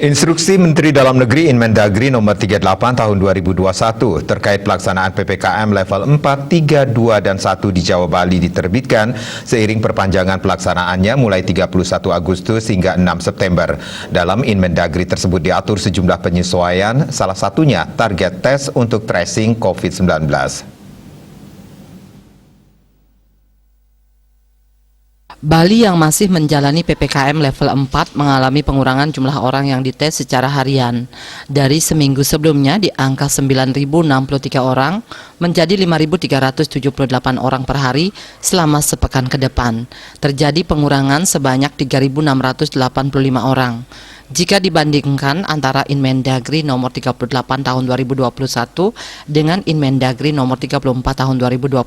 Instruksi Menteri Dalam Negeri Inmendagri nomor 38 tahun 2021 terkait pelaksanaan PPKM level 4, 3, 2, dan 1 di Jawa Bali diterbitkan seiring perpanjangan pelaksanaannya mulai 31 Agustus hingga 6 September. Dalam Inmendagri tersebut diatur sejumlah penyesuaian, salah satunya target tes untuk tracing COVID-19. Bali yang masih menjalani PPKM level 4 mengalami pengurangan jumlah orang yang dites secara harian. Dari seminggu sebelumnya di angka 9.063 orang menjadi 5.378 orang per hari selama sepekan ke depan. Terjadi pengurangan sebanyak 3.685 orang. Jika dibandingkan antara Inmendagri nomor 38 tahun 2021 dengan Inmendagri nomor 34 tahun 2021,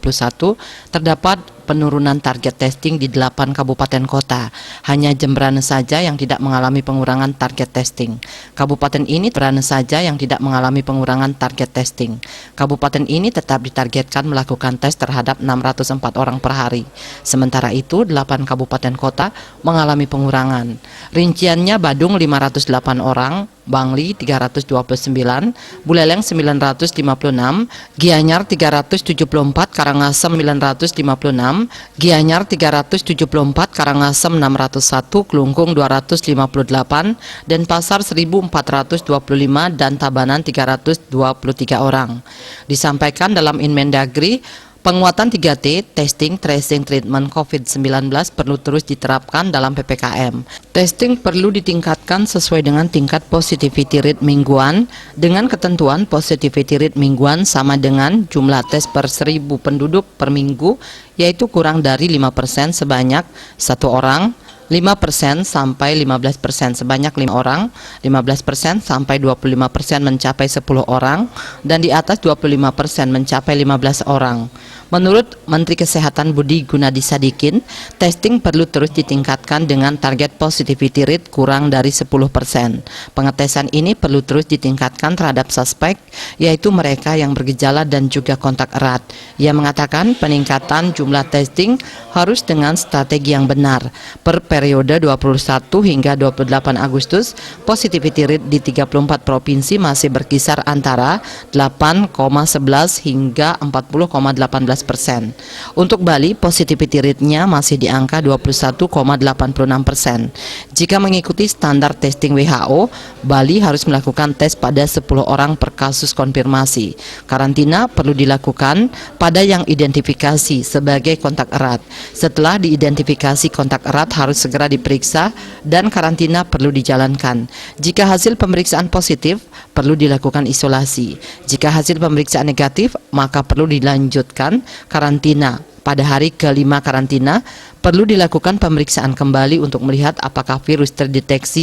terdapat penurunan target testing di 8 kabupaten kota. Hanya Jemberana saja yang tidak mengalami pengurangan target testing. Kabupaten ini Jemberana saja yang tidak mengalami pengurangan target testing. Kabupaten ini tetap ditargetkan melakukan tes terhadap 604 orang per hari. Sementara itu, 8 kabupaten kota mengalami pengurangan. Rinciannya Badung 508 orang, Bangli 329, Buleleng 956, Gianyar 374, Karangasem 956, Gianyar 374, Karangasem 601, Klungkung 258, Denpasar 1425, dan Tabanan 323 orang. Disampaikan dalam Inmendagri, penguatan 3T, testing, tracing, treatment COVID-19 perlu terus diterapkan dalam PPKM. Testing perlu ditingkatkan sesuai dengan tingkat positivity rate mingguan, dengan ketentuan positivity rate mingguan sama dengan jumlah tes per 1.000 penduduk per minggu, yaitu kurang dari 5% sebanyak 1 orang, 5% sampai 15% sebanyak 5 orang, 15% sampai 25% mencapai 10 orang, dan di atas 25% mencapai 15 orang. Menurut Menteri Kesehatan Budi Gunadi Sadikin, testing perlu terus ditingkatkan dengan target positivity rate kurang dari 10%. Pengetesan ini perlu terus ditingkatkan terhadap suspek, yaitu mereka yang bergejala dan juga kontak erat. Ia mengatakan peningkatan jumlah testing harus dengan strategi yang benar. Per periode 21 hingga 28 Agustus, positivity rate di 34 provinsi masih berkisar antara 8,11 hingga 40,18%. Untuk Bali, positivity rate-nya masih di angka 21,86%. Jika mengikuti standar testing WHO, Bali harus melakukan tes pada 10 orang per kasus konfirmasi. Karantina perlu dilakukan pada yang identifikasi sebagai kontak erat. Setelah diidentifikasi kontak erat harus segera diperiksa dan karantina perlu dijalankan. Jika hasil pemeriksaan positif, perlu dilakukan isolasi. Jika hasil pemeriksaan negatif, maka perlu dilanjutkan karantina. Pada hari kelima karantina, perlu dilakukan pemeriksaan kembali untuk melihat apakah virus terdeteksi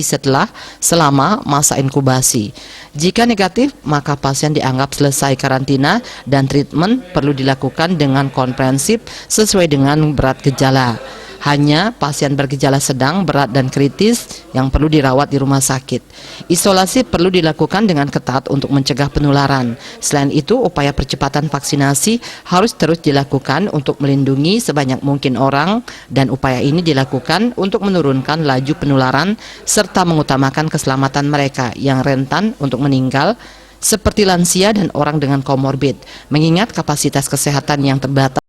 selama masa inkubasi. Jika negatif, maka pasien dianggap selesai karantina dan treatment perlu dilakukan dengan komprehensif sesuai dengan berat gejala. Hanya pasien bergejala sedang, berat, dan kritis yang perlu dirawat di rumah sakit. Isolasi perlu dilakukan dengan ketat untuk mencegah penularan. Selain itu, upaya percepatan vaksinasi harus terus dilakukan untuk melindungi sebanyak mungkin orang, dan upaya ini dilakukan untuk menurunkan laju penularan serta mengutamakan keselamatan mereka yang rentan untuk meninggal, seperti lansia dan orang dengan komorbid, mengingat kapasitas kesehatan yang terbatas.